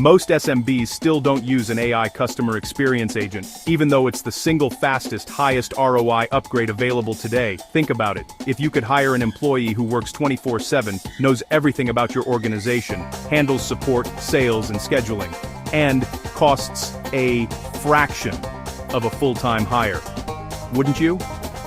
Most SMBs still don't use an AI customer experience agent, even though it's the single fastest, highest ROI upgrade available today. Think about it. If you could hire an employee who works 24/7, knows everything about your organization, handles support, sales, and scheduling, and costs a fraction of a full-time hire. Wouldn't you?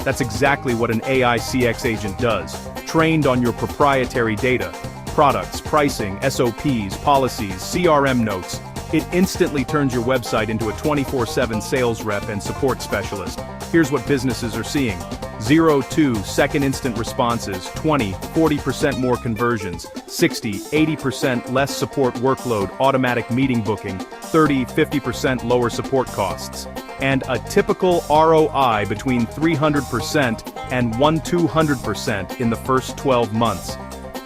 That's exactly what an AI CX agent does. Trained on your proprietary data, products, pricing, SOPs, policies, CRM notes, it instantly turns your website into a 24/7 sales rep and support specialist. Here's what businesses are seeing. 0-2-second instant responses, 20-40% more conversions, 60-80% less support workload, automatic meeting booking, 30-50% lower support costs, and a typical ROI between 300% and 1-200% in the first 12 months.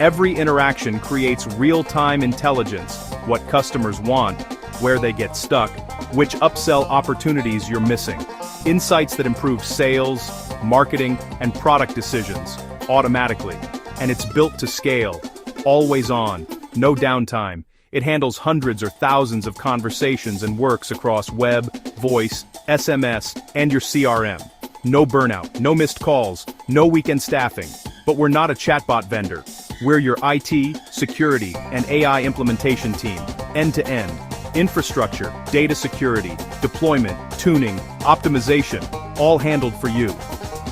Every interaction creates real-time intelligence, what customers want, where they get stuck, which upsell opportunities you're missing. Insights that improve sales, marketing, and product decisions, automatically. And it's built to scale, always on, no downtime. It handles hundreds or thousands of conversations and works across web, voice, SMS, and your CRM. No burnout, no missed calls, no weekend staffing. But we're not a chatbot vendor. We're your IT, security, and AI implementation team, end-to-end. Infrastructure, data security, deployment, tuning, optimization, all handled for you.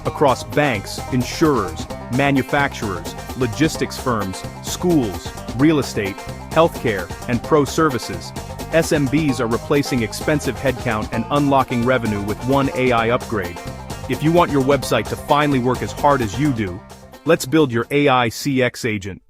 Across banks, insurers, manufacturers, logistics firms, schools, real estate, healthcare, and pro services, SMBs are replacing expensive headcount and unlocking revenue with one AI upgrade. If you want your website to finally work as hard as you do, let's build your AI CX agent.